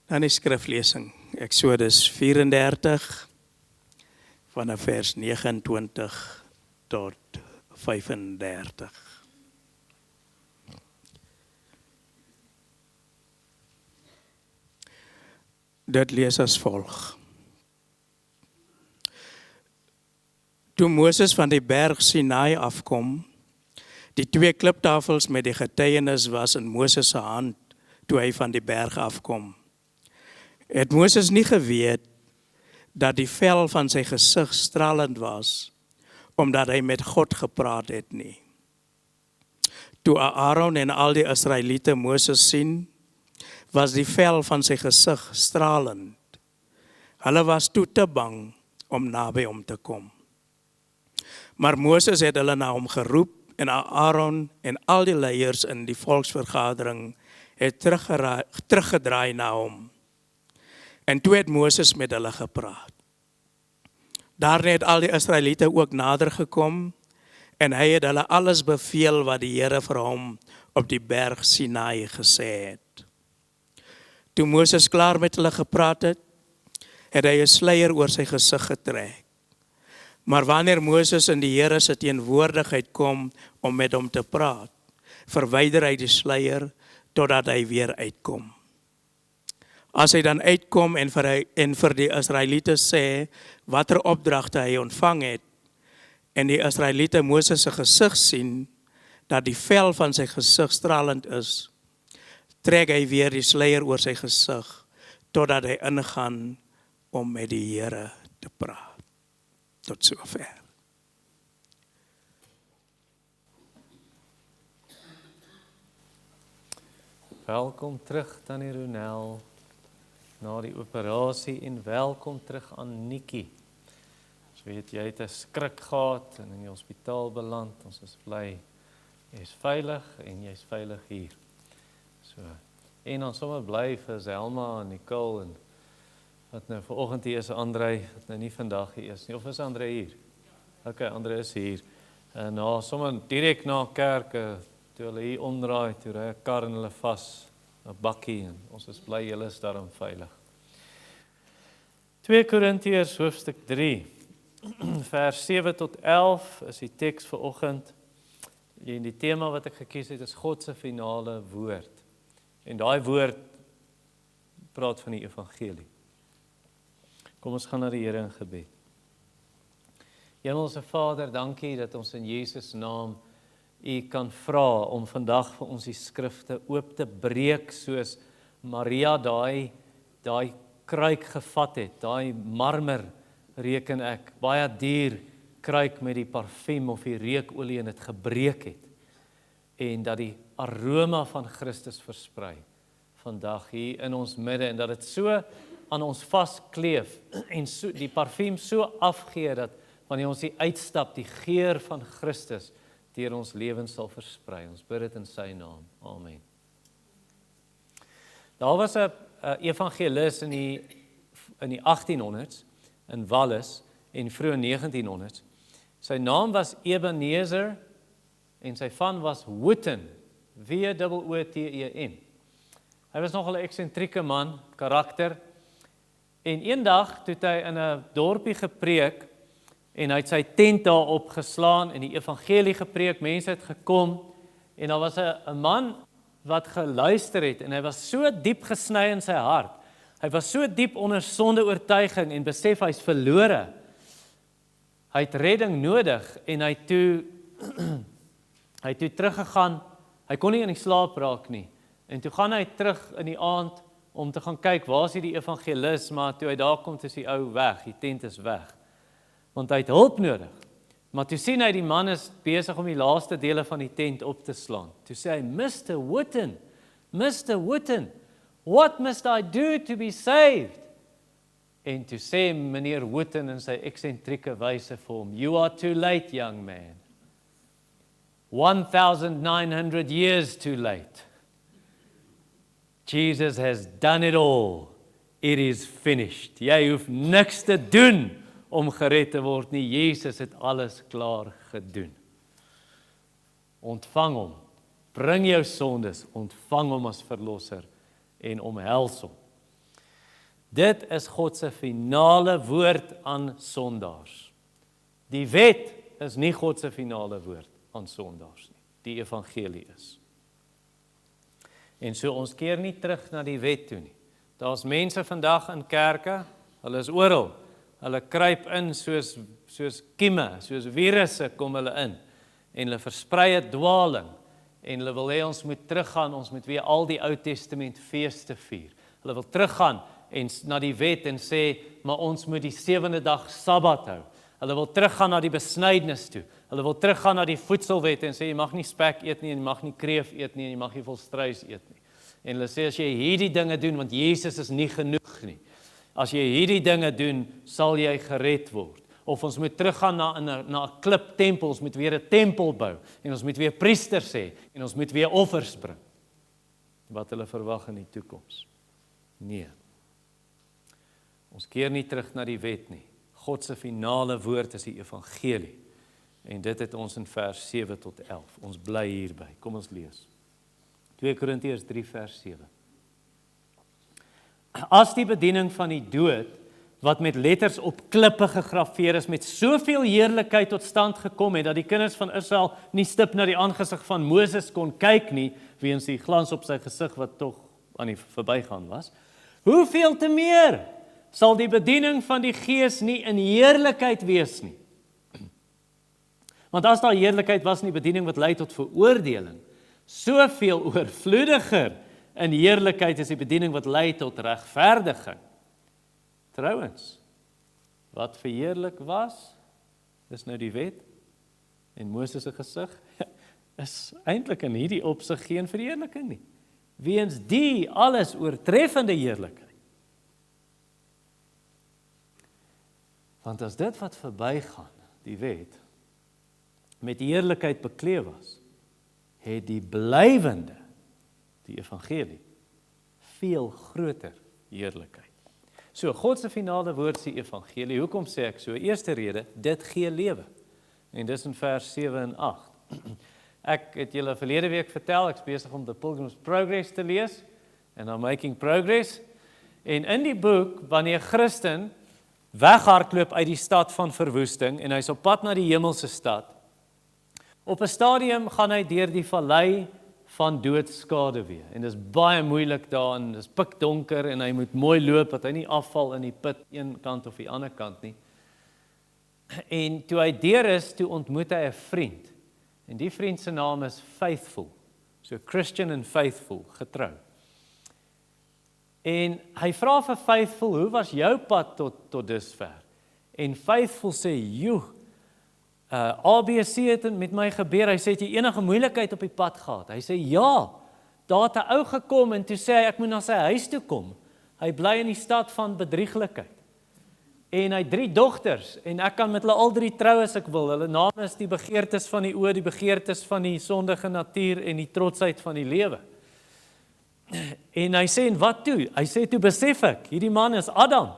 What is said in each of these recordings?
Dan die skriflesing, Eksodus 34, vanaf vers 29 tot 35. Dit lees as volg. Toe Moses van die berg Sinai afkom, die 2 kliptafels met die getuienis was in Moses se hand toe hy van die berg afkom. Het Moses nie geweet dat die vel van sy gesig stralend was, omdat hy met God gepraat het nie. Toe Aaron en al die Israeliete Moses sien, was die vel van sy gesig stralend. Hulle was toe te bang om naby hom te kom. Maar Moses het hulle na hom geroep en Aaron en al die leiers in die volksvergadering het teruggedraai na hom. En toe het Moses met hulle gepraat. Daarna het al die Israeliete ook nader gekom en hy het hulle alles beveel wat die Here vir hom op die berg Sinai gesê het. Toe Moses klaar met hulle gepraat het, het hy 'n sluier oor sy gesig getrek. Maar wanneer Moses in die Here se teenwoordigheid kom om met hom te praat, verwyder hy die sluier totdat hy weer uitkom. As hy dan uitkom en vir die Israeliete sê watter opdragte hy ontvang het, en die Israeliete Moses se gesig sien, dat die vel van sy gesig stralend is, trek hy weer die sluier oor sy gesig, totdat hy ingaan om met die Here te praat. Tot sover. Welkom terug, Tannie Ronel, na die operasie en welkom terug aan Nikkie. Ons weet, jy het 'n skrik gehad en in die hospitaal beland. Ons is bly, jy is veilig en jy is veilig hier. So, en ons sommer bly vir Selma en Nicole en wat nou vanoggend hier is, André, wat nou nie vandag hier is nie, of is André hier? Ok, André is hier. En nou, sommer direk na kerk, toe hulle hier omdraai, toe ry 'n kar en hulle vas, 'n bakkie, en ons is bly julle is daarom veilig. 2 Korintiërs hoofstuk 3, vers 7 tot 11 is die teks vanoggend. En die tema wat ek gekies het is God se finale woord. En daai woord praat van die evangelie. Kom ons gaan na die Here in gebed. Hemelse Vader, dankie dat ons in Jesus naam U kan vra om vandag vir ons die skrifte oop te breek, soos Maria daai kruik gevat het, daai marmer, reken ek, baie duur kruik met die parfuum of die reukolie en het gebreek het, en dat die aroma van Christus versprei vandag hier in ons midde, en dat dit so aan ons vaskleef en so, die parfuum so afgee dat wanneer ons die uitstap, die geur van Christus deur ons lewens sal versprei. Ons bid dit in sy naam. Amen. Daar was 'n evangelis in die 1800s in Wallis en vroeg 1900s. Sy naam was Ebenezer en sy van was Wooten, W-O-O-T-E-N. Hy was nogal 'n eksentrieke man, karakter. En eendag toe hy in 'n dorpie gepreek en hy het sy tent daar opgeslaan en die evangelie gepreek, mense het gekom en daar was 'n man wat geluister het en hy was so diep gesny in sy hart. Hy was so diep onder sonde oortuiging en besef hy's verlore. Hy het redding nodig en hy het toe teruggegaan. Hy kon nie in die slaap raak nie. En toe gaan hy terug in die aand om te gaan kyk, waar is die evangelis, maar toe hy daar kom, is die ou weg, die tent is weg. Want hy het hulp nodig. Maar toe sien hy, die man is besig om die laaste dele van die tent op te slaan. Toe sê hy, Mr. Wooten, what must I do to be saved? En toe sê meneer Wooten in sy eksentrieke wyse vir hom, you are too late, young man. 1900 years too late. Jesus has done it all. It is finished. Jy hoef niks te doen om gered te word nie. Jesus het alles klaar gedoen. Ontvang hom. Bring jou sondes, ontvang hom as verlosser en omhels hom. Dit is God se finale woord aan sondaars. Die wet is nie God se finale woord aan sondaars nie. Die evangelie is. En so ons keer nie terug na die wet toe nie. Daar's mense vandag in kerke, hulle is oral. Hulle kruip in soos kieme, soos virusse kom hulle in. En hulle versprei 'n dwaling. En hulle wil hê ons moet teruggaan, ons moet weer al die Ou Testament feeste vier. Hulle wil teruggaan en na die wet en sê, maar ons moet die 7de dag Sabbat hou. Hulle wil teruggaan na die besnydenis toe. Hulle wil teruggaan na die voedselwet en sê, jy mag nie spek eet nie, en jy mag nie kreef eet nie, en jy mag nie volstruis eet nie. En hulle sê, as jy hierdie dinge doen, want Jesus is nie genoeg nie. As jy hierdie dinge doen, sal jy gered word. Of ons moet teruggaan na 'n kliptempel, ons moet weer 'n tempel bou, en ons moet weer priesters hê, en ons moet weer offers bring. Wat hulle verwag in die toekoms. Nee. Ons keer nie terug na die wet nie. God se finale woord is die evangelie. En dit het ons in vers 7 tot 11. Ons bly hierby. Kom ons lees. 2 Korintiërs 3 vers 7. As die bediening van die dood, wat met letters op klippe gegraveer is, met soveel heerlikheid tot stand gekom het, dat die kinders van Israel nie stip na die aangesig van Moses kon kyk nie, weens die glans op sy gesig wat tog aan die verbygaan was, hoeveel te meer sal die bediening van die Gees nie in heerlikheid wees nie. Want as daar heerlikheid was in die bediening wat lei tot veroordeling, soveel oorvloediger in heerlikheid is die bediening wat lei tot regverdiging. Trouwens, wat verheerlik was, dis nou die wet en Moses se gesig, is eintlik in hierdie opsig geen verheerliking nie. Weens die alles oortreffende heerlikheid. Want as dit wat verbygaan, die wet, met heerlikheid bekleed was, het die blywende, die evangelie, veel groter heerlikheid. So, God se finale woord is die evangelie. Hoekom sê ek so? Eerste rede, dit gee lewe. En dis in vers 7 en 8. Ek het julle verlede week vertel, ek is besig om The Pilgrim's Progress te lees, en I'm making progress. En in die boek, wanneer Christen weghardloop uit die stad van verwoesting, en hy is op pad na die hemelse stad, op 'n stadium gaan hy deur die vallei van doodskadewee. En dis baie moeilik daar, en dis pikdonker, en hy moet mooi loop, dat hy nie afval in die put, een kant of die ander kant nie. En toe hy deur is, toe ontmoet hy 'n vriend. En die vriend se naam is Faithful. So Christian and Faithful, getrou. En hy vra vir Faithful, hoe was jou pad tot dusver? En Faithful sê, joe, ABC het met my gebeur, hy sê, het jy enige moeilikheid op die pad gehad? Hy sê, ja, daar het 'n ou gekom, en toe sê hy, ek moet na sy huis toe kom. Hy bly in die stad van bedrieglikheid. En hy het 3 dogters, en ek kan met hulle al 3 trou as ek wil. Hulle name is die begeertes van die oë, die begeertes van die sondige natuur, en die trotsheid van die lewe. En hy sê, en wat toe? Hy sê, toe besef ek, hierdie man is Adam.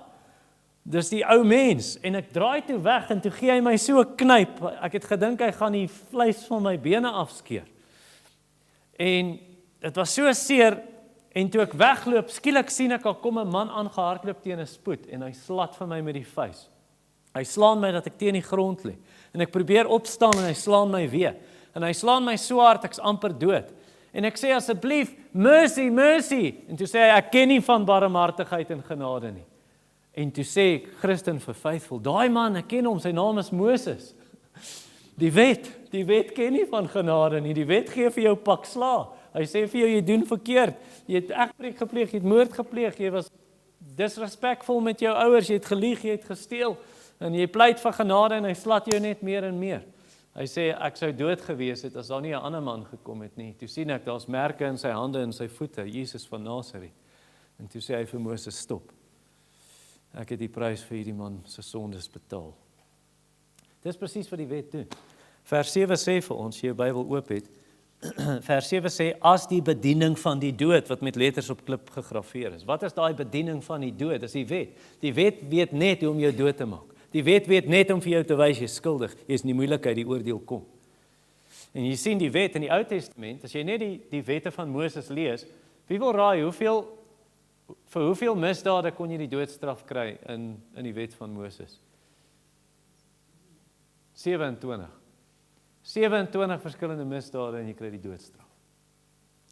Dis die ou mens, en ek draai toe weg, en toe gee hy my so 'n knyp, ek het gedink hy gaan die vleis van my bene afskeer. En dit was so seer, en toe ek wegloop, skielik sien ek, al kom 'n man aangehardloop teen 'n spoed, en hy slat vir my met die vuis. Hy slaan my dat ek teen die grond lê, en ek probeer opstaan, en hy slaan my weer, en hy slaan my so hard, ek's amper dood. En ek sê, asseblief, mercy, mercy, en toe sê hy, ek ken nie van barmhartigheid en genade nie. En toe sê Christen vir Faithful, daai man, ek ken hom, sy naam is Moses. Die wet ken nie van genade nie, die wet gee vir jou pak slaag. Hy sê vir jou, jy doen verkeerd, jy het egbreek gepleeg, jy het moord gepleeg, jy was disrespekvol met jou ouers, jy het gelieg, jy het gesteel, en jy pleit vir genade, en hy slat jou net meer en meer. Hy sê, ek sou dood gewees het, as daar nie 'n ander man gekom het nie. Toe sien ek, daar's merke in sy hande en sy voete, Jesus van Nasaret. En toe sê hy vir Moses, stop. Ek het die prys vir hierdie man se sondes betaal. Dis presies wat die wet doen. Vers 7 sê vir ons, as jy jou Bybel oop het, vers 7 sê, as die bediening van die dood, wat met letters op klip gegraveer is. Wat is daai bediening van die dood? Dis die wet. Die wet weet net hoe om jou dood te maak. Die wet weet net om vir jou te wys, jy is skuldig, jy is in die moeilikheid, die oordeel kom. En jy sien die wet in die Ou Testament, as jy net die wette van Moses lees, wie wil raai, hoeveel Vir hoeveel misdade kon jy die doodstraf kry in die wet van Moses? 27. 27 verskillende misdade en jy kry die doodstraf.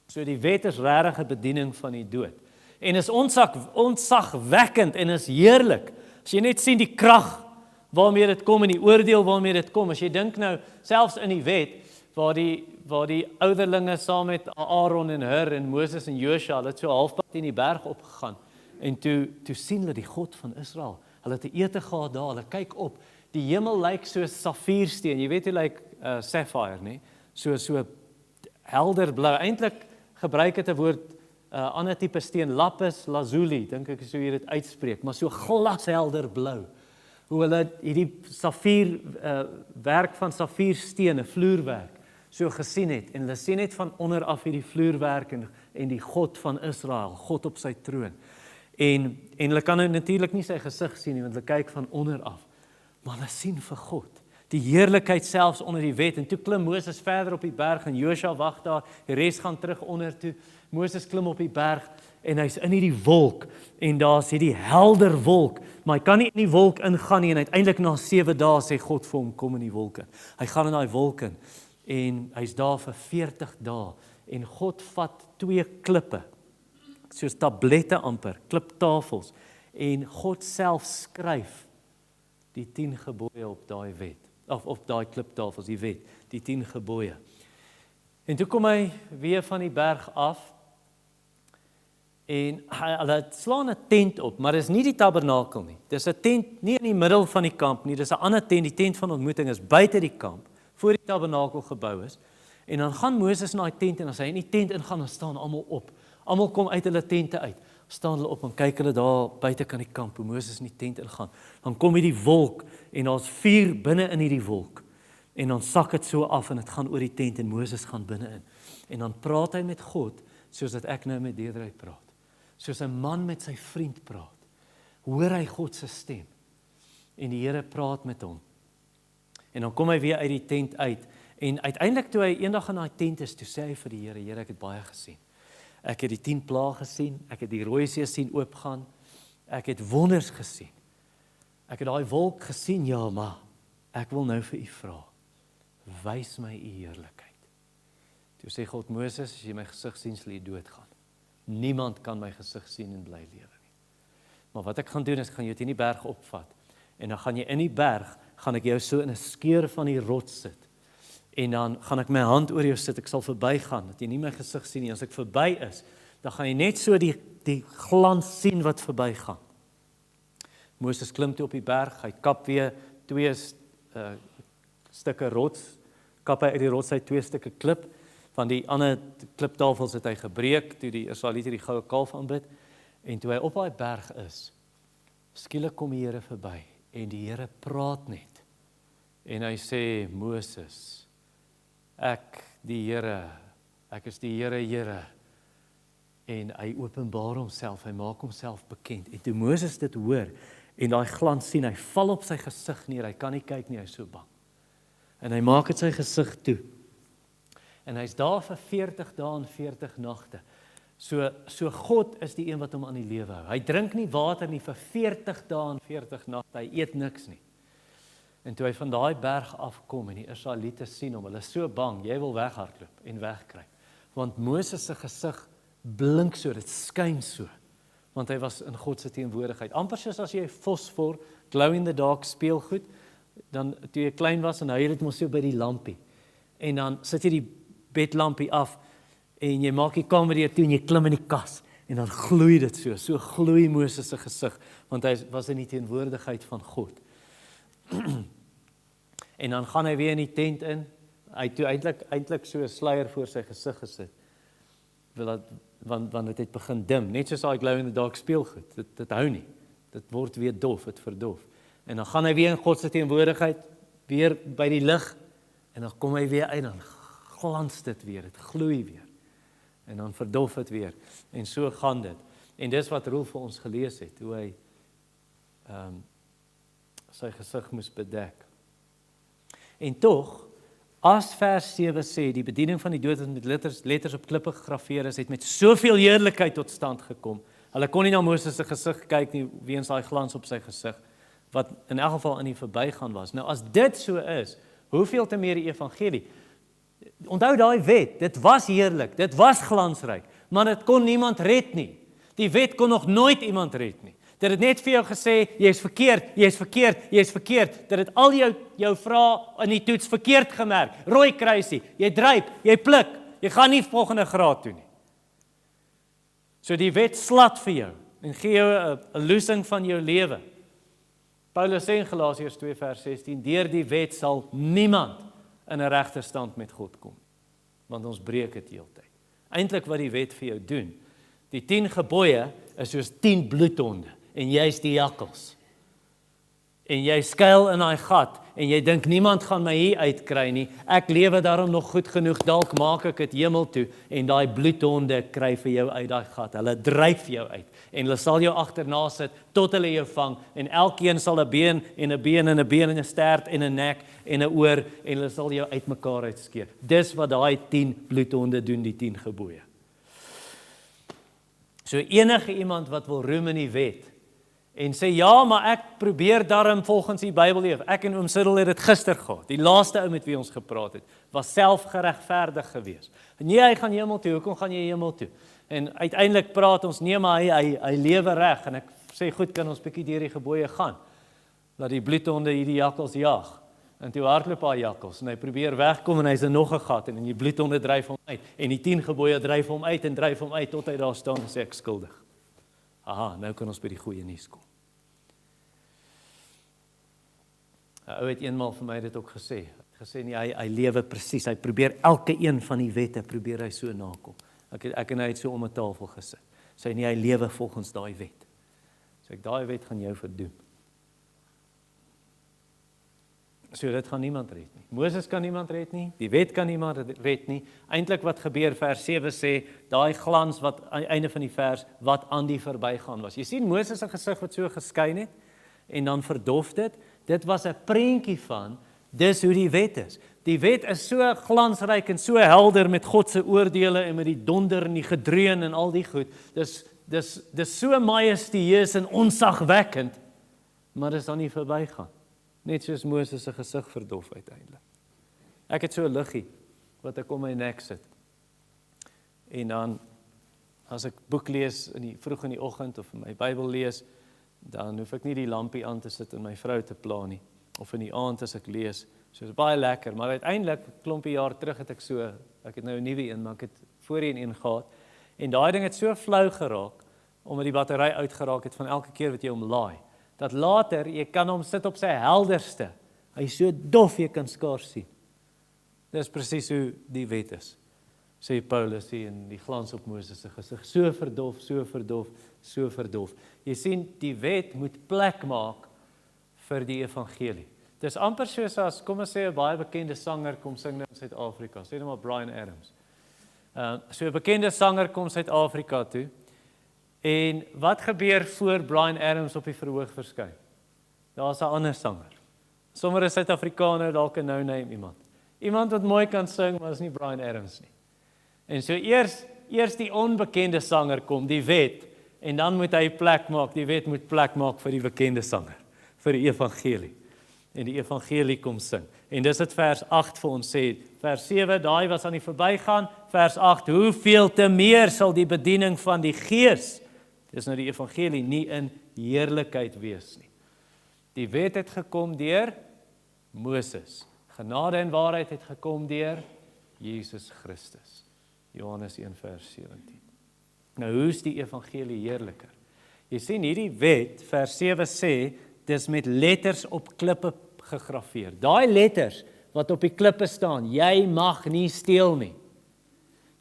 So die wet is regtig 'n bediening van die dood. En is ontzagwekkend en is heerlik. As jy net sien die krag waarmee dit kom en die oordeel waarmee dit kom. As jy dink nou, selfs in die wet, waar die ouderlinge saam met Aaron en Hur en Moses en Josua, hulle het so halfpad in die berg opgegaan. En toe sien hulle die God van Israel. Hulle het 'n ete gehad daar, hulle kyk op. Die hemel lyk so safiersteen. Jy weet hoe lyk sapphire, nee? So helder blou. Eintlik gebruik dit 'n woord ander tipe steen, lapis lazuli, dink ek is hoe jy dit uitspreek, maar so glashelder blou. Hoe hulle hierdie safier werk van safiersteen, 'n vloerwerk, so gesien het, en hulle sien net van onder af hierdie vloerwerk en die God van Israel, God op sy troon. En hulle kan nou natuurlik nie sy gesig sien nie, want hulle kyk van onder af, maar hulle sien vir God. Die heerlikheid selfs onder die wet, en toe klim Moses verder op die berg, en Josua wag daar, die res gaan terug onder toe. Moses klim op die berg, en hy's in hierdie wolk, en daar's hierdie helder wolk, maar hy kan nie in die wolk ingaan nie, en uiteindelik na 7 dae sê God vir hom, kom in die wolk in. Hy gaan in daai wolk in, en hy's daar vir 40 dae, en God vat 2 klippe, soos tablette amper, kliptafels, en God self skryf die 10 gebooie op daai wet, of op daai kliptafels, die wet, die 10 gebooie. En toe kom hy weer van die berg af, en hulle slaan 'n tent op, maar dis nie die tabernakel nie. Dis 'n tent nie in die middel van die kamp nie, dis 'n ander tent, die tent van ontmoeting is buite die kamp, voor die tabernakel gebou is. En dan gaan Moses na die tent, en as hy in die tent ingaan, dan staan almal op. Almal kom uit hulle tente uit. Staan hulle op en kyk hulle daar buite kan die kamp, hoe Moses in die tent ingaan. Dan kom hierdie wolk, en daar's vuur binne in hierdie wolk. En dan sak dit so af, en dit gaan oor die tent, en Moses gaan binne in. En dan praat hy met God, soos dat ek nou met Deirdre praat. Soos 'n man met sy vriend praat. Hoor hy God se stem. En die Here praat met hom. En dan kom hy weer uit die tent uit. En uiteindelik toe hy eendag in daai tent is, toe sê hy vir die Here, Here, ek het baie gesien. Ek het die 10 plaae gesien, ek het die Rooi See sien oopgaan, ek het wonders gesien. Ek het daai wolk gesien, ja, maar ek wil nou vir u vra, wys my u heerlikheid. Toe sê God, Moses, as jy my gesig sien, sal jy doodgaan. Niemand kan my gesig sien en bly lewe nie. Maar wat ek gaan doen is, ek gaan jou teen die berg opvat, en dan gaan jy in die berg, gaan ek jou so in 'n skeur van die rots sit, en dan gaan ek my hand oor jou sit, ek sal verbygaan, dat jy nie my gesig sien nie, as ek verby is, dan gaan jy net so die glans sien wat verbygaan. Moses klim toe op die berg, hy kap weer 2 stukke rots, kap hy uit die rots uit 2 stukke klip, van die ander kliptafels het hy gebreek, toe die Israeliete die goue kalf aanbid, en toe hy op daai berg is, skielik kom die Here verby, en die Here praat net, en hy sê, Moses, ek is die Here, Here, en hy openbaar homself, hy maak homself bekend, en toe Moses dit hoor, en daai glans sien, hy val op sy gesig neer, hy kan nie kyk nie, hy is so bang, en hy maak dit sy gesig toe, en hy's daar vir 40 dae en 40 nagte, so God is die een wat hom aan die lewe hou, hy drink nie water nie vir 40 dae en 40 nagte, hy eet niks nie, en toe hy van daai berg afkom, en die Israeliete sien hom, hulle is so bang, jy wil weghardloop en wegkry, want Moses se gesig blink so, dit skyn so, want hy was in God se teenwoordigheid, amper soos as jy fosfor, glow in the dark speelgoed, dan toe jy klein was, en hou jy dit mos so by die lampie, en dan sit jy die bedlampie af, en jy maak die kamer deur toe, en jy klim in die kas, en dan gloei dit so gloei Moses se gesig, want hy was in die teenwoordigheid van God. En dan gaan hy weer in die tent in, hy het toe eintlik so 'n sluier voor sy gesig gesit, want dit het begin dim, net soos daai glow in the dark speelgoed, dit hou nie, dit word weer dof, dit verdof, en dan gaan hy weer in God se teenwoordigheid, weer by die lig, en dan kom hy weer uit, dan glans dit weer, dit gloei weer, en dan verdof dit weer, en so gaan dit, en dis wat Roel vir ons gelees het, hoe hy sy gesig moes bedek. En tog, as vers 7 sê, die bediening van die dood met letters op klippe gegraveer is, het met soveel heerlikheid tot stand gekom, Hulle kon nie na Moses se gesig kyk nie, weens daai glans op sy gesig, wat in elk geval in die verbygaan was. Nou as dit so is, hoeveel te meer die evangelie? Onthou daai wet, dit was heerlik, dit was glansryk, maar dit kon niemand red nie. Die wet kon nog nooit iemand red nie. Dit het net vir jou gesê, jy is verkeerd, jy is verkeerd, jy is verkeerd. Dit het al jou vrae in die toets verkeerd gemerk. Rooi kruisie, jy dryp, jy pluk, jy gaan nie volgende graad toe nie. So die wet slat vir jou en gee jou 'n loosing van jou lewe. Paulus sê in Galasiërs 2 vers 16, deur die wet sal niemand in 'n regterstand met God kom, want ons breek dit heeltyd. Eintlik wat die wet vir jou doen, die 10 gebooie is soos 10 bloedhonde, en jy's die jakkals. En jy skuil in daai gat, en jy dink niemand gaan my hier uitkry nie, ek lewe daarom nog goed genoeg, dalk maak ek dit hemel toe, en daai bloedhonde kry vir jou uit daai gat, hulle dryf jou uit, en hulle sal jou agterna sit, tot hulle jou vang, en elkeen sal 'n been, en 'n been, en 'n been, en 'n stert, en 'n nek, en 'n oor, en hulle sal jou uitmekaar uitskeer. Dis wat daai 10 bloedhonde doen, die 10 gebooie. So enige iemand wat wil roem in die wet, en sê, ja, maar ek probeer daarom volgens die Bybel leef. Ek en oom Siddel het dit gister gehad. Die laaste ou met wie ons gepraat het, was selfgeregverdig geweest. Nee, hy gaan hemel toe. Hoekom gaan jy hemel toe? En uiteindelik praat ons, nee, maar hy lewe reg. En ek sê, goed, kan ons bietjie deur die gebooie gaan. Laat die bloedhonde hierdie jakkals jag. En toe hardloop hy jakkals, en hy probeer wegkom, en hy's in nog 'n gat, en die bloedhonde dryf hom uit. En die 10 gebooie dryf hom uit, en dryf hom uit, tot hy daar staan en sê, ek skuldig. Aha, nou kan ons by die goeie nuus kom. 'n Ou het eenmaal vir my dit ook gesê. Hy het gesê nie, hy lewe presies, hy probeer elke een van die wette, probeer hy so nakom. Ek en hy het so om 'n tafel gesit. Sê nie, hy lewe volgens daai wet. Sê ek, daai wet gaan jou verdoem. So dit gaan niemand red nie. Moses kan niemand red nie, die wet kan niemand red nie. Eintlik wat gebeur, vers 7 sê, daai glans wat aan die einde van die vers, wat aan die verbygaan was. Jy sien Moses se gesig wat so geskyn het, en dan verdof dit. Dit was 'n prentjie van, dis hoe die wet is. Die wet is so glansryk en so helder met God se oordeele en met die donder en die gedreun en al die goed. Dis so majestueus en onsagwekkend, maar dis dan nie verbygaan. Net soos Moses se gesig verdof uiteindelik. Ek het so 'n liggie wat ek om my nek sit. En dan as ek boek lees vroeg in die oggend of my Bybel lees, dan hoef ek nie die lampie aan te sit en my vrou te pla nie. Of in die aand as ek lees. So dit is baie lekker, maar uiteindelik, klompie jaar terug het ek het nou 'n nuwe een, maar ek het voorheen een gehad. En daai ding het so flou geraak, omdat die battery uitgeraak het van elke keer wat jy hom laai. Dat later, jy kan hom sit op sy helderste. Hy is so dof, jy kan skaars sien. Dis presies hoe die wet is, sê Paulus hier in die glans op Moses se gesig. So verdof, so verdof, so verdof. Jy sien, die wet moet plek maak vir die evangelie. Dis amper soos as, kom ons sê, 'n baie bekende sanger kom sing in Suid-Afrika. Sê nou maar Bryan Adams. So 'n bekende sanger kom Suid-Afrika toe. En wat gebeur voor Bryan Adams op die verhoog verskyn? Daar's 'n ander sanger. Sommer 'n Suid-Afrikaner, dalk 'n no-name iemand. Iemand wat mooi kan sing, maar is nie Bryan Adams nie. En so eers die onbekende sanger kom, die wet, en dan moet hy plek maak, die wet moet plek maak vir die bekende sanger, vir die evangelie. En die evangelie kom sing. En dis wat vers 8 vir ons sê. Vers 7, daai was aan die verbygaan. Vers 8, hoeveel te meer sal die bediening van die Gees, dis nou die evangelie, nie in heerlikheid wees nie. Die wet het gekom deur Moses. Genade en waarheid het gekom deur Jesus Christus. Johannes 1 vers 17. Nou hoe is die evangelie heerliker? Jy sien hierdie wet, vers 7 sê, dis met letters op klippe gegraveer. Daai letters wat op die klippe staan, jy mag nie steel nie.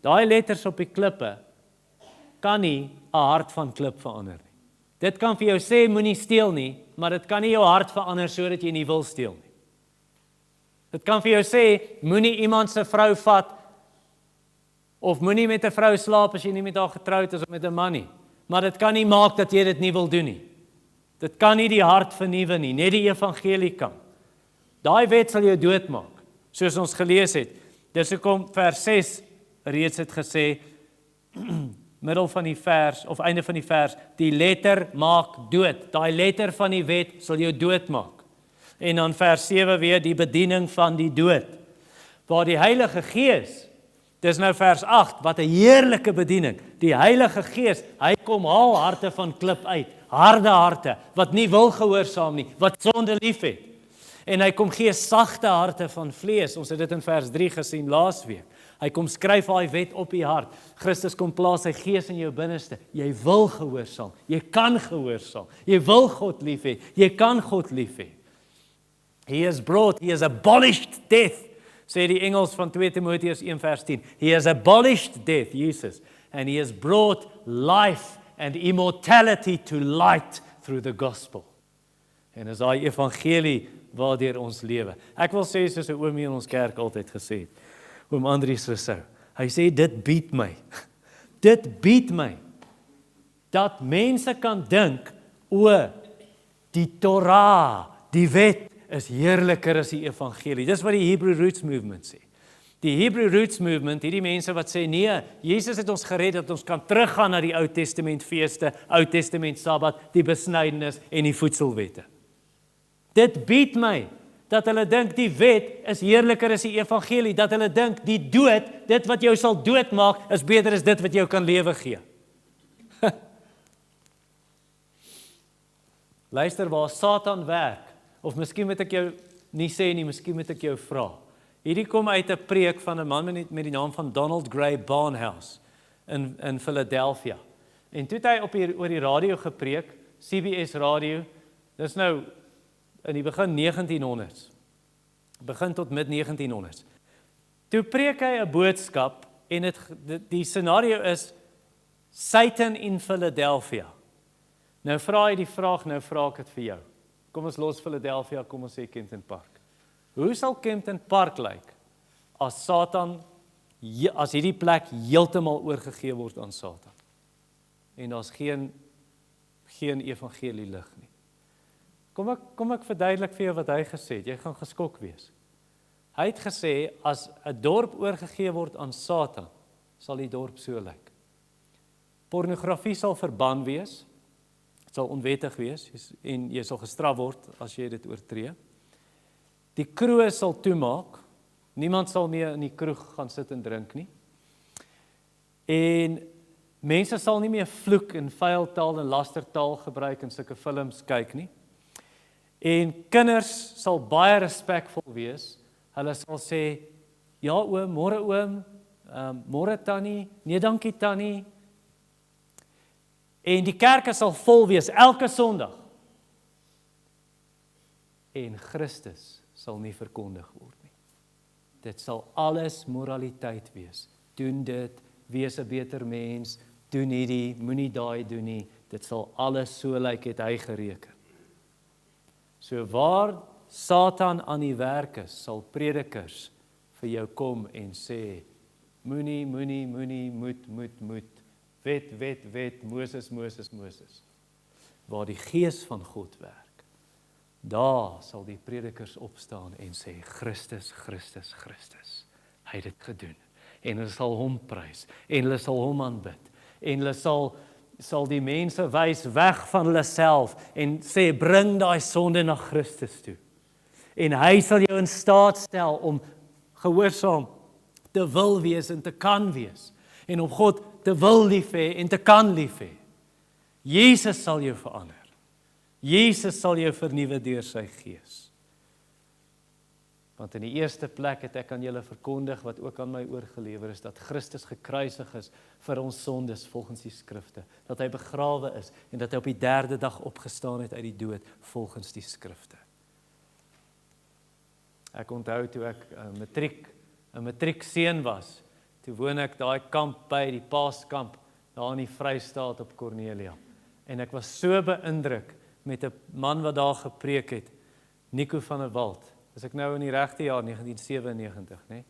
Daai letters op die klippe kan nie 'n hart van klip verander nie. Dit kan vir jou sê, moenie steel nie, maar dit kan nie jou hart verander sodat jy nie wil steel nie. Dit kan vir jou sê, moenie iemand se vrou vat, of moenie met 'n vrou slaap as jy nie met haar getroud is of met 'n man nie. Maar dit kan nie maak dat jy dit nie wil doen nie. Dit kan nie die hart vernuwe nie, net die evangelie kan. Daai wet sal jou doodmaak, soos ons gelees het. Dis hoekom vers 6 reeds het gesê, middel van die vers, of einde van die vers, die letter maak dood. Daai letter van die wet sal jou doodmaak. En dan vers 7 weer, die bediening van die dood. Waar die Heilige Gees, dis nou vers 8, wat 'n heerlike bediening. Die Heilige Gees, hy kom haal harte van klip uit, harde harte, wat nie wil gehoorsaam nie, wat sonde lief het. En hy kom gee sagte harte van vlees. Ons het dit in vers 3 gesien laasweek. Hy kom skryf daai wet op die hart. Christus kom plaas sy gees in jou binneste. Jy wil gehoorsaam, jy kan gehoorsaam, jy wil God lief hê, jy kan God lief hê. He has abolished death, sê die Engels van 2 Timoteus 1 vers 10. He has abolished death, Jesus, and he has brought life and immortality to light through the gospel. En is daai evangelie waardeur ons lewe. Ek wil sê soos 'n oomie in ons kerk altyd gesê het, oom Andries Rousseau. Hy sê dit bied my. Dit bied my dat mense kan dink, o, die Torah, die wet is heerliker as die evangelie. Dis wat die Hebrew Roots Movement sê. Die Hebrew Roots Movement, hierdie mense wat sê, nee, Jesus het ons gered dat ons kan teruggaan na die Ou Testament feeste, Ou Testament Sabbat, die besnydenis en die voedselwette. Dit bied my dat hulle dink die wet is heerliker as die evangelie, dat hulle dink die dood, dit wat jou sal doodmaak, is beter as dit wat jou kan lewe gee. Luister, waar Satan werk, of miskien moet ek jou nie sê nie, miskien moet ek jou vra. Hierdie kom uit 'n preek van 'n man met die naam van Donald Gray Barnhouse in Philadelphia. En toe het hy oor die radio gepreek, CBS radio, dis nou in die begin 1900s, begin tot mid 1900s. Toe preek hy 'n boodskap en die scenario is Satan in Philadelphia. Nou vra hy die vraag, nou vra ek dit vir jou. Kom ons los Philadelphia, kom ons sê Kempton Park. Hoe sal Kempton Park lyk as Satan, as hierdie plek heeltemal oorgegee word aan Satan? En daar's geen evangelie lig nie. Kom ek verduidelik vir jou wat hy gesê het, jy gaan geskok wees. Hy het gesê, as 'n dorp oorgegee word aan Satan, sal die dorp so lyk. Pornografie sal verban wees, sal onwettig wees, en jy sal gestraf word as jy dit oortree. Die kroeg sal toemaak, niemand sal meer in die kroeg gaan sit en drink nie. En mense sal nie meer vloek en vuil taal en lastertaal gebruik en sulke films kyk nie. En kinders sal baie respekvol wees. Hulle sal sê, ja oom, môre oom, môre tannie, nee dankie tannie. En die kerke sal vol wees elke Sondag. En Christus sal nie verkondig word nie. Dit sal alles moraliteit wees. Doen dit, wees 'n beter mens, doen hierdie, moenie daai doen nie. Dit sal alles so lyk, het hy gereken. So waar Satan aan die werk is, sal predikers vir jou kom en sê, moenie, moet, wet, Moses. Waar die Gees van God werk, daar sal die predikers opstaan en sê, Christus. Hy het dit gedoen. En hulle sal hom prys, en hulle sal hom aanbid, en hulle sal die mense wys weg van hulle self, en sê, bring daai sonde na Christus toe. En hy sal jou in staat stel om gehoorsaam te wil wees en te kan wees, en om God te wil lief hê en te kan lief hê. Jesus sal jou verander. Jesus sal jou vernuwe deur sy Gees. Want in die eerste plek het ek aan julle verkondig, wat ook aan my oorgelewer is, dat Christus gekruisig is vir ons sondes volgens die skrifte, dat hy begrawe is en dat hy op die 3de dag opgestaan het uit die dood volgens die skrifte. Ek onthou toe ek 'n matriekseun was, toe woon ek daai kamp by die Paaskamp, daar in die Vrystaat op Cornelia. En ek was so beïndruk met 'n man wat daar gepreek het, Nico van der Walt. Is ek nou in die regte jaar, 1997, né?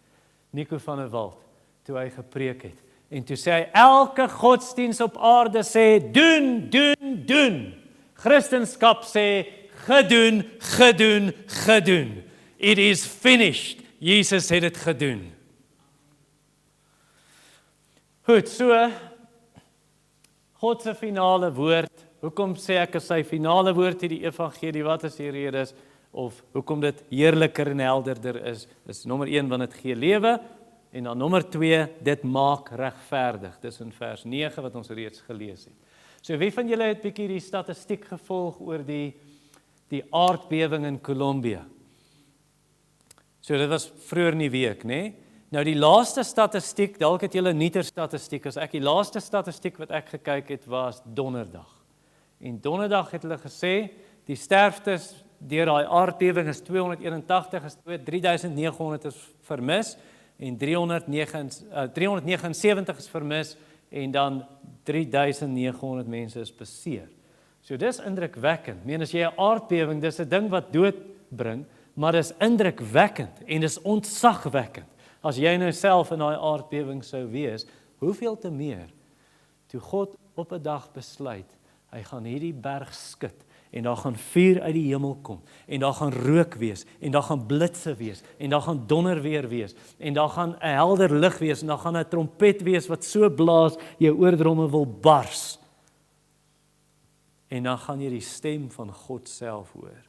Nico van der Walt, toe hy gepreek het. En toe sê hy, elke godsdiens op aarde sê, doen. Christendom sê, gedoen. It is finished. Jesus het dit gedoen. Goed, so, God se finale woord. Hoekom sê ek as sy finale woord hier die evangelie, wat is die rede is, of hoekom dit heerliker en helderder is nommer 1, want dit gee lewe, en dan nommer 2, dit maak regverdig. Dis in vers 9 wat ons reeds gelees het. So wie van julle het bietjie die statistiek gevolg oor die aardbewing in Colombia? So dit was vroeër in die week, né? Nou die laaste statistiek, dalk het julle nuuter statistiek as ek, die laaste statistiek wat ek gekyk het was donderdag. En donderdag het hulle gesê, die sterftes deur daai aardbewing is 281, is 3900 is vermis, en 379 is vermis, en dan 3900 mense is beseer. So dis indrukwekkend. Ek meen, as jy 'n aardbewing, dis 'n ding wat dood bring, maar dis indrukwekkend en dis ontzagwekkend. As jy nou self in daai aardbewing sou wees, hoeveel te meer toe God op 'n dag besluit, hy gaan hierdie berg skud en daar gaan vuur uit die hemel kom en daar gaan rook wees en daar gaan blitse wees en daar gaan donder weer wees en daar gaan 'n helder lig wees en daar gaan 'n trompet wees wat so blaas jou oordromme wil bars. En dan gaan jy die stem van God self hoor.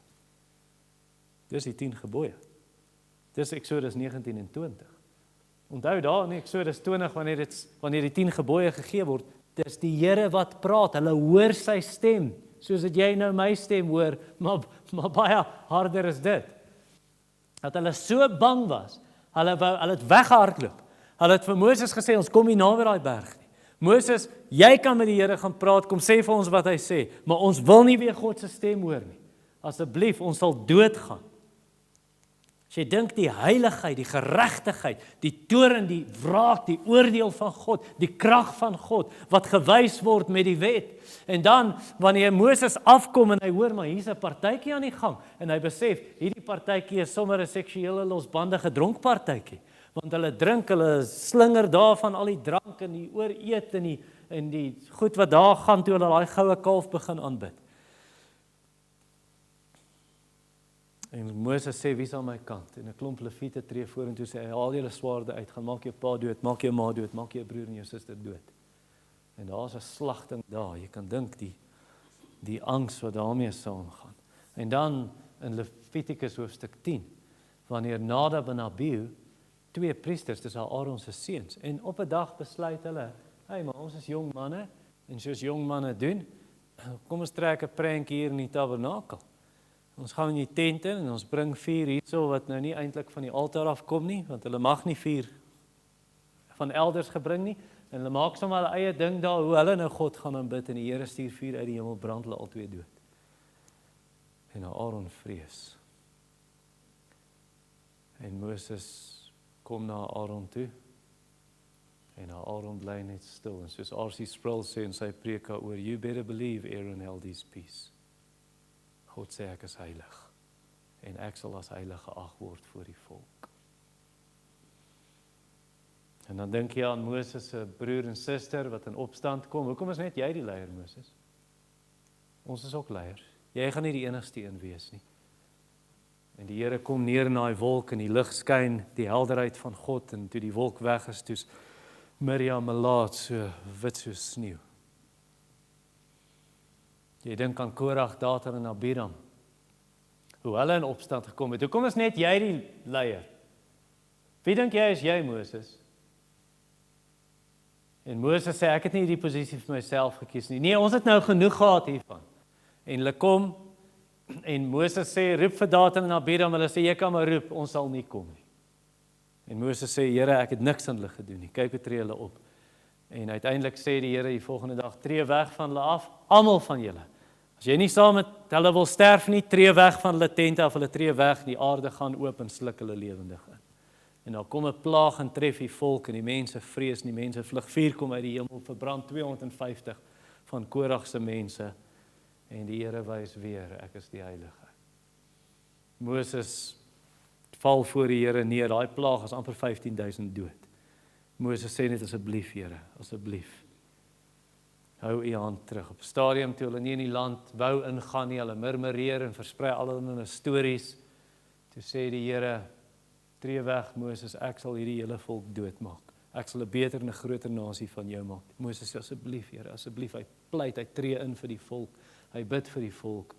Dis die 10 gebooie. Dis Eksodus 19 en 20. Onthou daar in Eksodus 20 wanneer die 10 gebooie gegee word, dis die Here wat praat. Hulle hoor sy stem, soos dat jy nou my stem hoor, maar baie harder is dit. Dat hulle so bang was, hulle het weggehardloop. Hulle het vir Moses gesê, ons kom nie naby daai berg nie. Moses, jy kan met die Here gaan praat, kom sê vir ons wat hy sê, maar ons wil nie weer God se stem hoor nie. Asseblief, ons sal doodgaan. As jy dink die heiligheid, die geregtigheid, die toorn, die wraak, die oordeel van God, die krag van God, wat gewys word met die wet. En dan, wanneer Moses afkom en hy hoor, maar hier's 'n partytjie aan die gang, en hy besef, hierdie partytjie is sommer 'n seksuele losbandige dronkpartytjie, want hulle drink, hulle slinger daarvan al die drank en die ooreet en die goed wat daar gaan toe hulle daai goue kalf begin aanbid. En Moses sê, wie is aan my kant? En 'n klomp leviete tree vorentoe sê, haal julle swaarde uit, gaan maak jou pa dood, maak jou ma dood, maak jou broer en jou suster dood. En daar's 'n slagting daar, jy kan dink die angs wat daarmee saamgaan. En dan in Levitikus hoofstuk 10, wanneer Nadab en Abihu, 2 priesters, dis Aaron se seuns, en op 'n dag besluit hulle, hey, maar ons is jong manne, en soos jong manne doen, kom ons trek 'n prentjie hier in die tabernakel. Ons gaan in die tent in en ons bring vuur hierso wat nou nie eintlik van die altaar afkom nie, want hulle mag nie vuur van elders gebring nie, en hulle maak sommer hulle eie ding daar, hoe hulle nou God gaan aanbid, en die Here stuur vuur uit die hemel, brand hulle albei dood. En Aaron vrees. En Moses kom na Aaron toe, en Aaron bly net stil, en soos R.C. Sproul sê in sy preek oor, you better believe Aaron held his peace. God sê ek is heilig, en ek sal as heilig geag word voor die volk. En dan dink jy aan Moses se broer en suster wat in opstand kom. Hoekom is net jy die leier, Moses? Ons is ook leiers. Jy gaan nie die enigste een wees nie. En die Here kom neer in daai wolk en die lig skyn, die helderheid van God, en toe die wolk weg is, toe's Miriam laat so wit soos sneeu. Jy dink aan Korag, Datan en Abiram, hoe hulle in opstand gekom het. Hoekom is net jy die leier? Wie dink jy is jy, Moses? En Moses sê, ek het nie die posisie vir myself gekies nie. Nee, ons het nou genoeg gehad hiervan. En hulle kom, en Moses sê, roep vir Datan en Abiram, hulle sê, jy kan maar roep, ons sal nie kom nie. En Moses sê, Here, ek het niks aan hulle gedoen nie, kyk hoe tree hulle op. En uiteindelik sê die Here die volgende dag, tree weg van hulle af, almal van julle. As jy nie saam met hulle wil sterf nie, tree weg van hulle tente af, hulle tree weg, die aarde gaan oop en sluk hulle lewendig in. En dan kom 'n plaag en tref die volk en die mense vrees en die mense vlug, vuur kom uit die hemel, verbrand 250 van Korag se mense en die Here wys weer, ek is die heilige. Moses val voor die Here neer, daai plaag is amper 15,000 dood. Moses sê net asseblief Here, asseblief. Hou u hand terug. Op 'n stadium toe hulle nie in die land wou ingaan nie, hulle murmureer en versprei al hulle stories. Toe sê die Here, tree weg Moses, ek sal hierdie hele volk doodmaak. Ek sal 'n beter en 'n groter nasie van jou maak. Moses sê asseblief, Here, asseblief, hy pleit, hy tree in vir die volk. Hy bid vir die volk.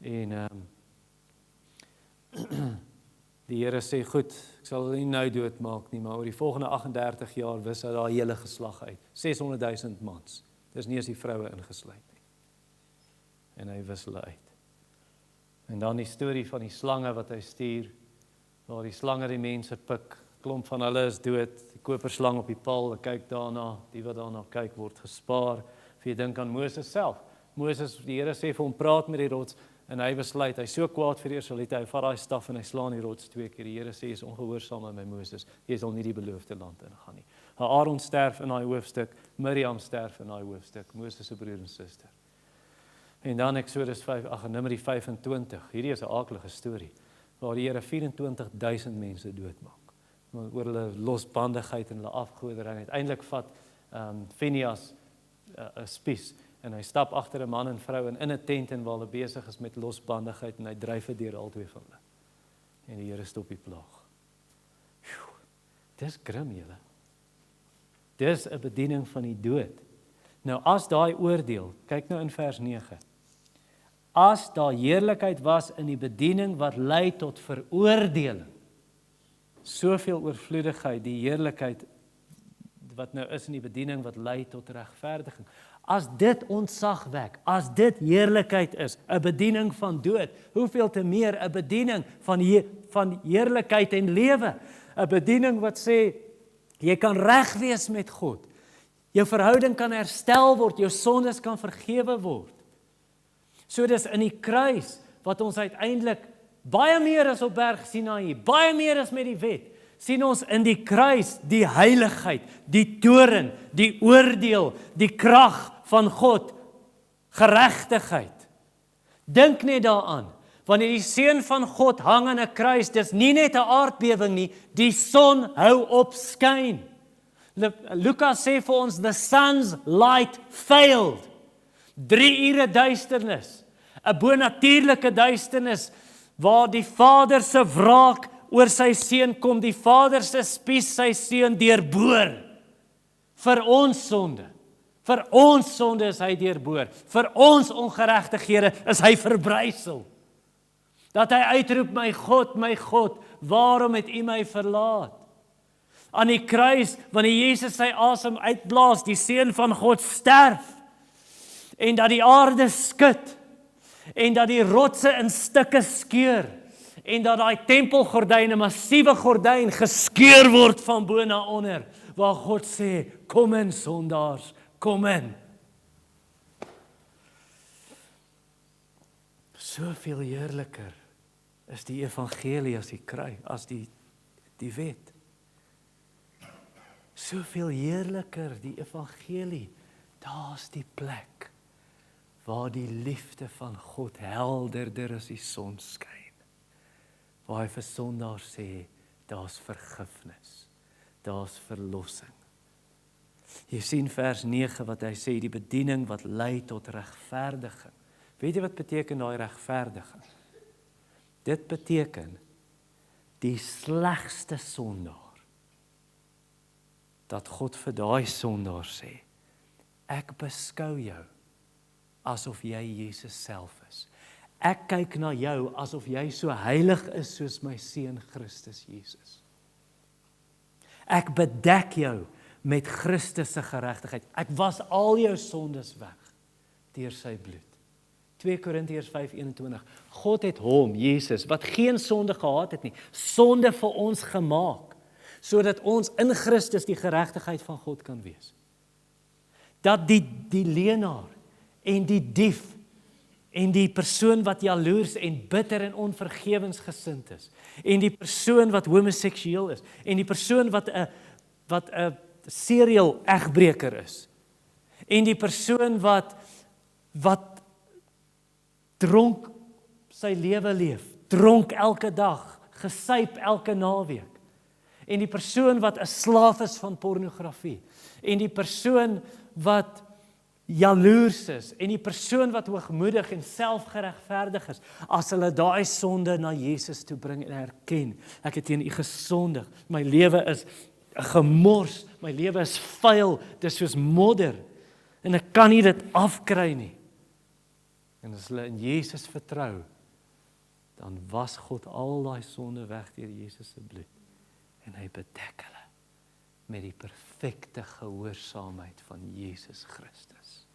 En die Here sê, goed, ek sal hulle nie nou doodmaak nie, maar oor die volgende 38 jaar wis hy daai hele geslag uit. 600,000 mans. Dis nie eens die vroue ingesluit nie. En hy wis hulle uit. En dan die storie van die slange wat hy stuur, waar die slange die mense pik, klomp van hulle is dood, die koperslang op die paal, hulle kyk daarna, die wat daarna kyk word gespaar. Of jy dink aan Moses self. Moses, die Here sê vir hom, praat met die rots, en hy besluit, hy is so kwaad vir die Israeliete, hy vat daai staf en hy slaan die rots 2 keer. Die Here sê, jy is ongehoorsaam aan my Moses, jy sal nie die beloofde land ingaan nie. Aaron sterf in daai hoofstuk, Miriam sterf in daai hoofstuk, Moses se broer en suster. En dan Exodus 5, Numeri 25, hierdie is 'n aaklige storie, waar die Here 24,000 mense doodmaak. Oor hulle losbandigheid en hulle afgoderry. En uiteindelik vat Phinehas 'n spies, en hy stap agter 'n man en vrou in 'n tent en waar hulle besig is met losbandigheid, en hy dryf dit deur albei van hulle. En die Here stop die plaag. Dis grim, julle. Dis 'n bediening van die dood. Nou as daai oordeel, kyk nou in vers 9. As daar heerlikheid was in die bediening wat lei tot veroordeling, soveel oorvloedigheid, die heerlikheid wat nou is in die bediening wat lei tot regverdiging. As dit ontzag wek, as dit heerlikheid is, 'n bediening van dood, hoeveel te meer 'n bediening van heerlikheid en lewe, 'n bediening wat sê, jy kan reg wees met God, jou verhouding kan herstel word, jou sondes kan vergewe word. So dis in die kruis, wat ons uiteindelik, baie meer as op berg Sinaï, baie meer as met die wet, sien ons in die kruis, die heiligheid, die toorn, die oordeel, die krag van God, geregtigheid. Dink net daaraan, wanneer die seun van God hang aan 'n kruis, dis nie net 'n aardbewing nie, die son hou op skyn. Lukas sê vir ons, the sun's light failed. 3 ure duisternis, 'n bonatuurlike duisternis, waar die Vader se wraak oor sy seun kom, die Vader se spies sy seun deurboor. Vir ons sonde. Vir ons sonde is hy deurboor. Vir ons ongeregtighede is hy verbrysel. Dat hy uitroep, my God, waarom het U my verlaat? Aan die kruis, wanneer Jesus sy asem uitblaas, die seun van God sterf, en dat die aarde skud, en dat die rotse in stukke skeur, en dat daai tempelgordyn, 'n massiewe gordyn, geskeur word van bo na onder, waar God sê, kom in sondaars, kom in. Soveel heerliker is die evangelie as die kruis, as die wet. Soveel heerliker die evangelie, daar's die plek, waar die liefde van God helderder as die son skyn. Waar hy vir sondaars sê, daar's vergifnis, daar's verlossing. Jy sien vers 9 wat hy sê, die bediening wat lei tot regverdiging. Weet jy wat beteken daai regverdiging? Dit beteken, die slegste sondaar, dat God vir daai sondaar sê, ek beskou jou, asof jy Jesus self is. Ek kyk na jou asof jy so heilig is soos my seun Christus Jesus. Ek bedek jou met Christus se geregtigheid. Ek was al jou sondes weg deur sy bloed. 2 Korintiërs 5:21. God het hom, Jesus, wat geen sonde gehad het nie, sonde vir ons gemaak, sodat ons in Christus die geregtigheid van God kan wees. Dat die leenaar en die dief en die persoon wat jaloers en bitter en onvergewensgesind is, en die persoon wat homoseksueel is, en die persoon wat 'n serial egbreker is, en die persoon wat dronk sy lewe leef, dronk elke dag, gesuip elke naweek, en die persoon wat 'n slaaf is van pornografie, en die persoon wat jaloers is, en die persoon wat hoogmoedig en selfgeregverdig is, as hulle daai sonde na Jesus toe bring en erken, ek het teen U gesondig, my lewe is 'n gemors, My lewe is vuil, dis soos modder en ek kan nie dit afkry nie. En as hulle in Jesus vertrou, dan was God al daai sonde weg deur Jesus se bloed en hy bedek hulle met die perfekte gehoorsaamheid van Jesus Christus.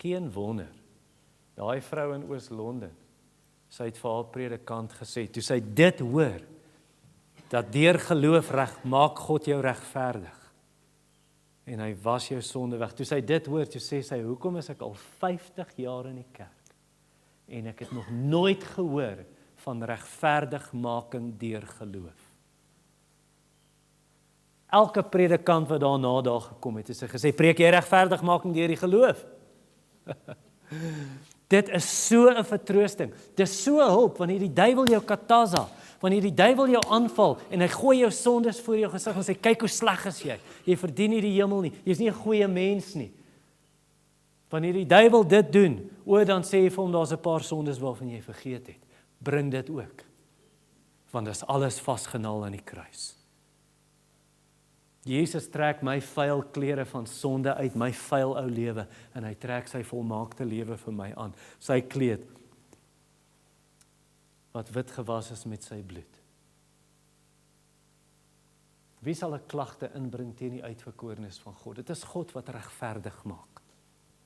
Geen wonder, daai vrou in Oos-London, sy het vir haar predikant gesê, toe sy dit hoor, dat deur geloof maak God jou regverdig, en hy was jou sonde weg. Toe sy dit hoor, toe sê sy, hoekom is ek al 50 jaar in die kerk, en ek het nog nooit gehoor van regverdigmaking deur geloof. Elke predikant wat daarna daar gekom het sy gesê, preek jy regverdigmaking deur die geloof? Dit is so 'n vertroosting. Dit is so 'n hulp wanneer die duiwel jou kataza, wanneer die duiwel jou aanval en hy gooi jou sondes voor jou gesig en sê kyk hoe sleg is jy. Jy verdien nie die hemel nie. Jy's nie 'n goeie mens nie. Wanneer die duiwel dit doen, dan sê jy vir hom daar's 'n paar sondes waarvan jy vergeet het. Bring dit ook. Want dit is alles vasgenaal aan die kruis. Jesus trek my vuil klere van sonde uit my vuil ou lewe en hy trek sy volmaakte lewe vir my aan. Sy kleed wat wit gewas is met sy bloed. Wie sal 'n klagte inbring teen die uitverkorenes van God? Dit is God wat regverdig maak.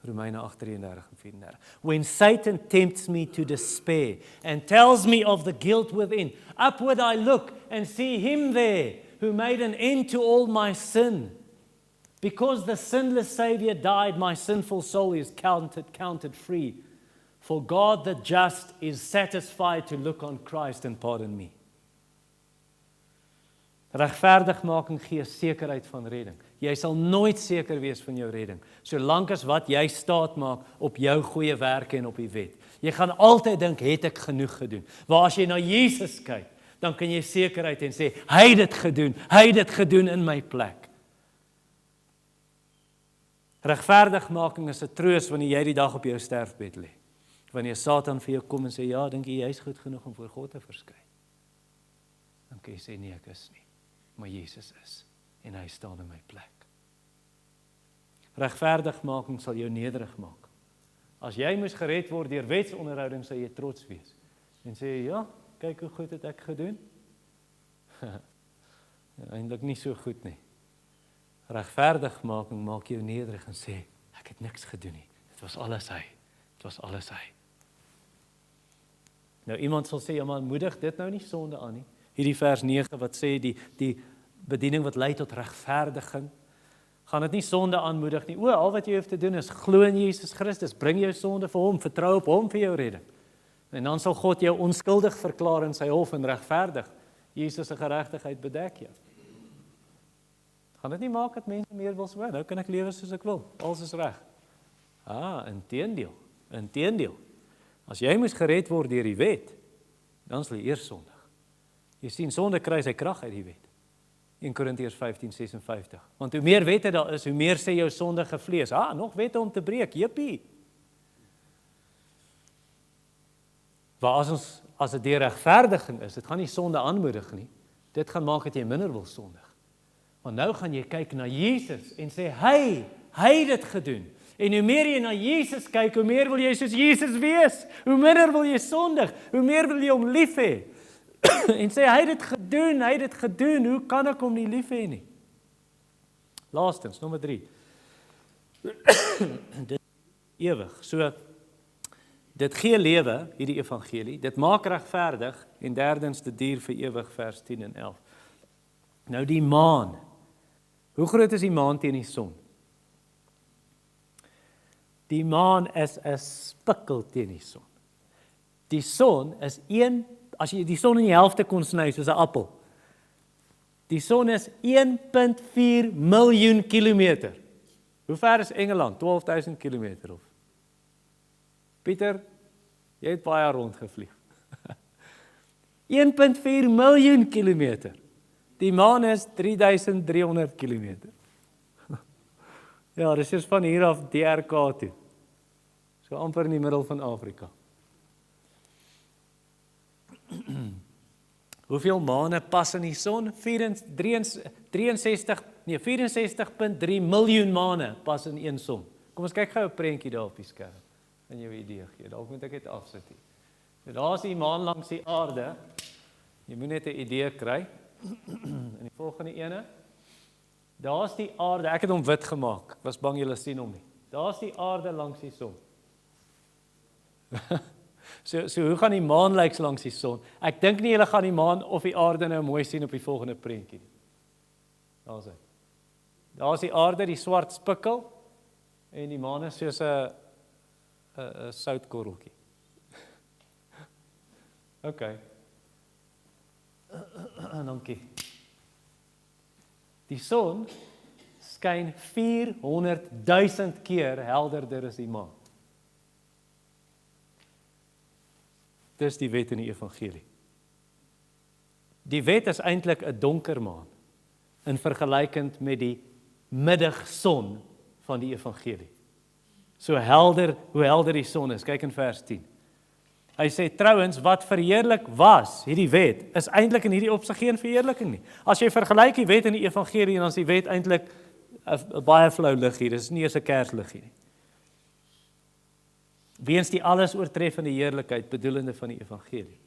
Romeine 8:33 en 34. When Satan tempts me to despair and tells me of the guilt within, upward I look and see him there who made an end to all my sin. Because the sinless Savior died, my sinful soul is counted free. For God the just is satisfied to look on Christ and pardon me. Regverdigmaking gee sekerheid van redding. Jy sal nooit seker wees van jou redding, solank as wat jy staat maak op jou goeie werke en op die wet. Jy gaan altyd dink, het ek genoeg gedoen? Maar as jy na Jesus kyk, dan kan jy sekerheid en sê, hy het dit gedoen in my plek. Regverdigmaking is 'n troos wanneer jy die dag op jou sterfbed lê. Wanneer Satan vir jou kom en sê, ja, dink jy is goed genoeg om voor God te verskyn? Dan kan jy sê, nee, ek is nie. Maar Jesus is, en hy staan in my plek. Regverdigmaking sal jou nederig maak. As jy moes gered word deur wetsonderhouding, sal jy trots wees. En sê, ja, kyk hoe goed het ek gedoen. Eintlik nie so goed nie. Regverdigmaking maak jou nederig en sê, ek het niks gedoen nie. Dit was alles hy. Dit was alles hy. Nou iemand sal sê, ja, maar moedig dit nou nie sonde aan nie. Hierdie vers 9 wat sê die bediening wat lei tot regverdiging, gaan dit nie sonde aanmoedig nie. Al wat jy hoef te doen is glo in Jesus Christus, bring jou sonde vir hom, vertrou op hom vir jou redding. En dan sal God jou onskuldig verklaar in sy hof en regverdig. Jesus se geregtigheid bedek jou. Gaan dit nie maak dat mense meer wil sê, nou kan ek lewe soos ek wil, alles is reg. Inteendeel. As jy moes gered word deur die wet, dan sal jy eers sondig. Jy sien, sonde kry sy krag uit die wet. 1 Korintiërs 15:56. Want hoe meer wette daar is, hoe meer sê jou sondige vlees, nog wette om te breek, jippie. Maar as dit deur regverdiging is, dit gaan nie sonde aanmoedig nie. Dit gaan maak dat jy minder wil sondig. Want nou gaan jy kyk na Jesus en sê, hy het dit gedoen. En hoe meer jy na Jesus kyk, hoe meer wil jy soos Jesus wees. Hoe minder wil jy sondig, hoe meer wil jy hom lief hê. En sê, hy het dit gedoen, hoe kan ek hom nie lief hê nie? Laastens, nommer 3. Dit ewig. So, dit gee lewe, hierdie evangelie, dit maak regverdig, en derdens, dit duur vir ewig, vers 10 en 11. Nou die maan. Hoe groot is die maan teen die son? Die maan is 'n spikkel teen die son. Die son is as jy die son in die helfte kon sny, soos 'n appel. Die son is 1,4 miljoen kilometer. Hoe ver is Engeland? 12.000 kilometer of? Pieter, jy het baie rondgevlieg. 1,4 miljoen kilometer. Die maan is 3.300 kilometer. Ja, dis is van hier af DRK toe. So amper in die middel van Afrika. Hoeveel maane pas in die son? 64.3 miljoen maane pas in een son. Kom ons kyk gou 'n prentjie daar op die skerm. En jou idee gee. Dalk moet ek dit afsit hier. So daar is die maan langs die aarde. Jy moet net 'n idee kry. En die volgende ene. Daar's die aarde. Ek het hom wit gemaak. Ek was bang julle sien hom nie. Daar's die aarde langs die son. So hoe gaan die maan lyk langs die son? Ek dink nie julle gaan die maan of die aarde nou mooi sien op die volgende prentjie nie. Daar's hy. Daar's die aarde, die swart spikkel en die maan is soos 'n soutkorreltjie. OK. Dankie. Die son skyn 400.000 keer helderder as die maan. Dis die wet in die evangelie. Die wet is eintlik 'n donker maan in vergelykend met die middagson van die evangelie. So helder, hoe helder die son is. Kyk in vers 10. Hy sê trouens wat verheerlik was, hierdie wet, is eintlik in hierdie opsig geen verheerliking nie. As jy vergelyk die wet in die evangelie, dan is die wet eintlik 'n baie flou lig hier. Dis nie eens 'n kerslig hier nie. Weens die alles oortreffende heerlikheid bedoelende van die evangelie.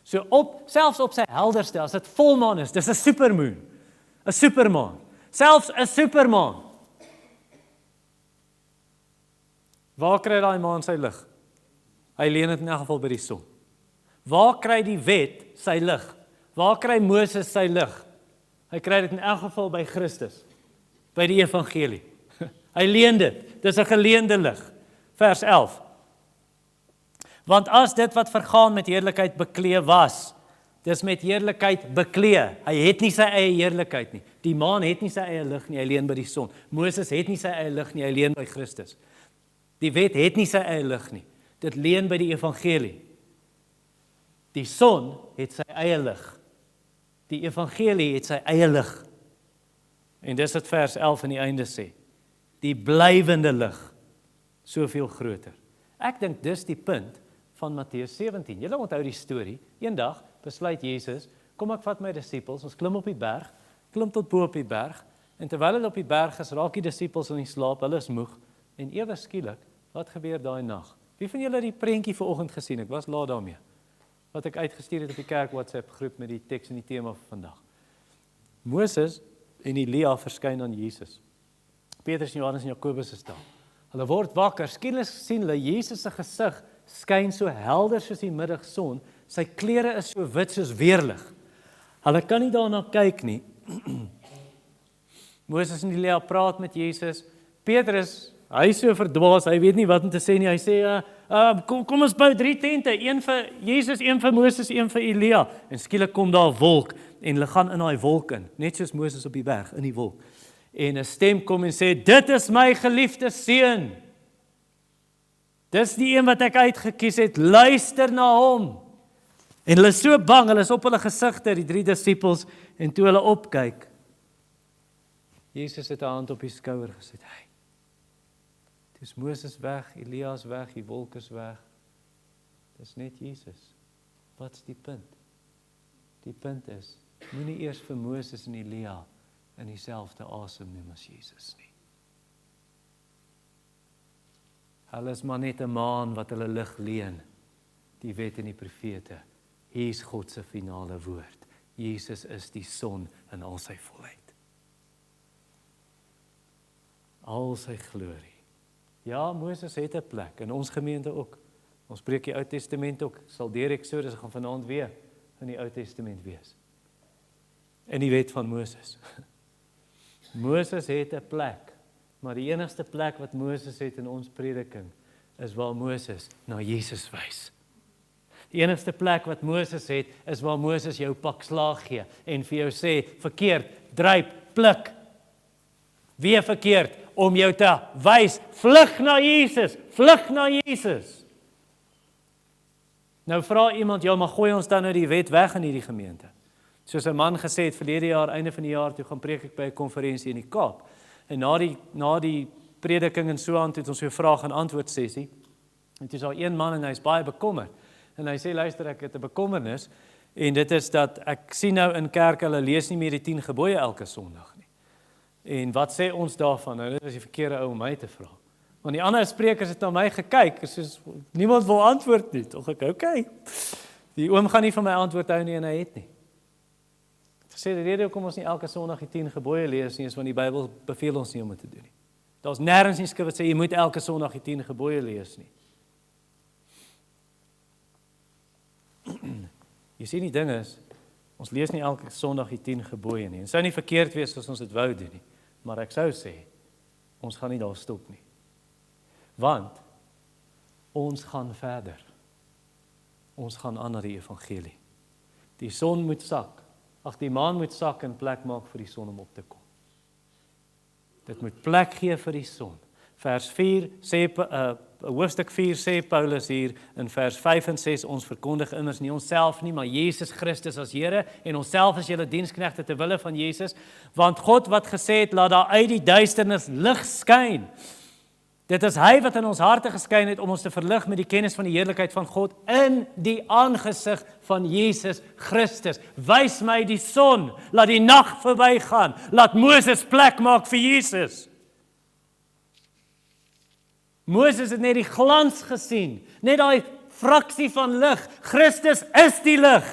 So selfs op sy helderste, as dit volmaan is, dis 'n supermoon, 'n supermaan, selfs 'n supermaan. Waar kry daai maan sy lig? Hy leen dit in elk geval by die son. Waar kry die wet sy lig? Waar kry Moses sy lig? Hy kry dit in elk geval by Christus, by die evangelie. Hy leen dit, dis 'n geleende lig. Vers 11. Want as dit wat vergaan met heerlikheid beklee was, dis met heerlikheid beklee. Hy het nie sy eie heerlikheid nie. Die maan het nie sy eie lig nie, hy leen by die son. Moses het nie sy eie lig nie, hy leen by Christus. Die wet het nie sy eie lig nie. Dit leen by die evangelie. Die son het sy eie lig. Die evangelie het sy eie lig. En dis wat vers 11 aan die einde sê. Die blywende lig, soveel groter. Ek dink dis die punt van Matteus 17. Julle onthou die storie. Eendag besluit Jesus, kom ek vat my disippels, ons klim op die berg, klim tot bo op die berg, en terwyl hulle op die berg is, raak die disippels in die slaap, hulle is moeg, en ewe skielik, wat gebeur daai nag? Wie van julle het die prentjie vanoggend gesien? Ek was laat daarmee. Wat ek uitgestuur het op die kerk WhatsApp groep met die teks en die tema vir vandag. Moses en Elia verskyn aan Jesus. Petrus, Johannes en Jakobus is daar. Hulle word wakker, skielik sien hulle Jesus se gesig skyn so helder soos die middagson, sy klere is so wit soos weerlig. Hulle kan nie daarna kyk nie. Moses en Elia praat met Jesus. Petrus, hy is so verdwaas, hy weet nie wat om te sê nie. Hy sê, kom ons bou 3 tente, een vir Jesus, een vir Moses, een vir Elia. En skielik kom daar 'n wolk en hulle gaan in daai wolk in, net soos Moses op die berg in die wolk. En 'n stem kom en sê, dit is my geliefde seun. Dis die een wat ek uitgekies het, luister na hom. En hulle is so bang, hulle is op hulle gesigte, die 3 disippels, en toe hulle opkyk, Jesus het 'n hand op die skouer gesit. Hey, dis Moses weg, Elia is weg, die wolk is weg. Dis net Jesus. Wat's die punt? Die punt is, moenie eers vir Moses en Elia in dieselfde asem noem as Jesus nie. Hulle is maar net 'n maan wat hulle lig leen, die wet en die profete. Hier is God se finale woord. Jesus is die son in al sy volheid. Al sy glorie. Ja, Moses het 'n plek, in ons gemeente ook. Ons preek die Ou Testament ook, sal deur Eksodus gaan vanaand weer in die Ou Testament wees. In die wet van Moses. Moses het 'n plek, maar die enigste plek wat Moses het in ons prediking, is waar Moses na Jesus wys. Die enigste plek wat Moses het, is waar Moses jou pak slaag gee, en vir jou sê, verkeerd, druip, pluk. Weer verkeerd, om jou te wys, vlug na Jesus, vlug na Jesus. Nou vra iemand, ja, maar gooi ons dan nou die wet weg in hierdie gemeente? Soos 'n man gesê het, verlede jaar, einde van die jaar, toe gaan preek ek by 'n konferensie in die Kaap. En na die prediking en so aan, het ons so 'n vraag en antwoord sessie. En toe is daar een man en hy is baie bekommerd. En hy sê, luister, ek het 'n bekommernis, En dit is dat, ek sien nou in kerk, hulle lees nie meer die 10 gebooie elke Sondag nie. En wat sê ons daarvan? Nou, dit is die verkeerde ou om my te vra. Want die ander sprekers het na my gekyk, soos, niemand wil antwoord nie. Tog ek, okay. Die oom gaan nie van my antwoord hou nie, en hy het nie. Ek het gesê, die rede hoekom ons nie elke Sondag die 10 gebooie lees nie, is want die Bybel beveel ons nie om dit te doen nie. Daar's nêrens nie skrif wat sê, jy moet elke Sondag die 10 gebooie lees nie. Jy sien, die ding is, ons lees nie elke Sondag die 10 gebooie nie. En sou nie verkeerd wees as ons dit wou doen nie. Maar ek sou sê, ons gaan nie daar stop nie. Want, ons gaan verder. Ons gaan aan na die evangelie. Die son moet sak. Die maan moet sak en plek maak vir die son om op te kom. Dit moet plek gee vir die son. Vers 4 sê, hoofstuk 4 sê Paulus hier in vers 5 en 6, ons verkondig immers nie onsself nie, maar Jesus Christus as Here, en onsself as julle diensknegte ter wille van Jesus, want God wat gesê het, laat daar uit die duisternis lig skyn. Dit is hy wat in ons harte geskyn het om ons te verlig met die kennis van die heerlikheid van God in die aangesig van Jesus Christus. Wys my die son, laat die nag verbygaan, laat Moses plek maak vir Jesus. Moses het net die glans gesien, net daai fraksie van lig. Christus is die lig.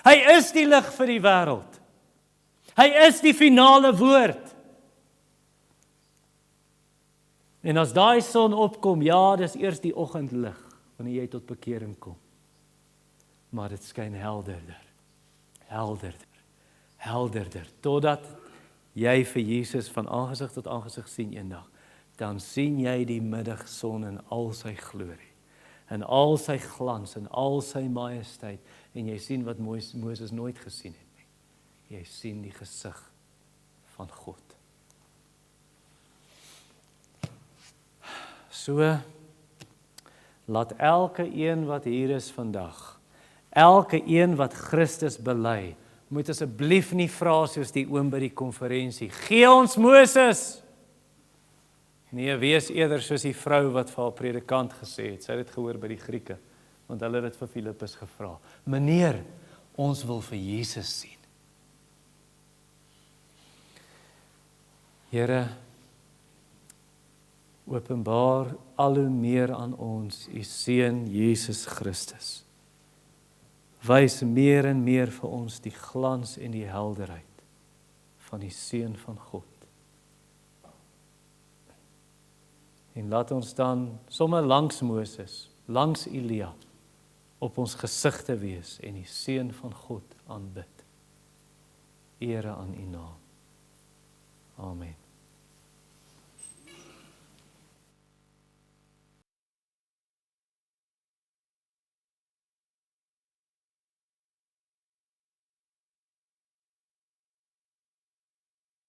Hy is die lig vir die wêreld. Hy is die finale woord. En as daai son opkom, ja, dis eers die oggendlig, wanneer jy tot bekering kom. Maar dit skyn helderder, helderder, totdat jy vir Jesus van aangesig tot aangesig sien eendag. Dan sien jy die middagson in al sy glorie, in al sy glans, in al sy majesteit, en jy sien wat Moses nooit gesien het nie. Jy sien die gesig van God. So, laat elke een wat hier is vandag, elke een wat Christus bely, moet asseblief nie vra soos die oom by die konferensie, gee ons Moses! Nee, wees eerder soos die vrou wat vir haar predikant gesê het, sy het dit gehoor by die Grieke, want hulle het dit vir Filippus gevra. Meneer, ons wil vir Jesus sien. Here, openbaar al hoe meer aan ons u seun Jesus Christus. Wys meer en meer vir ons die glans en die helderheid van die seun van God. En laat ons dan sommer langs Moses, langs Elia, op ons gesigte wees en die seun van God aanbid. Ere aan u naam. Amen.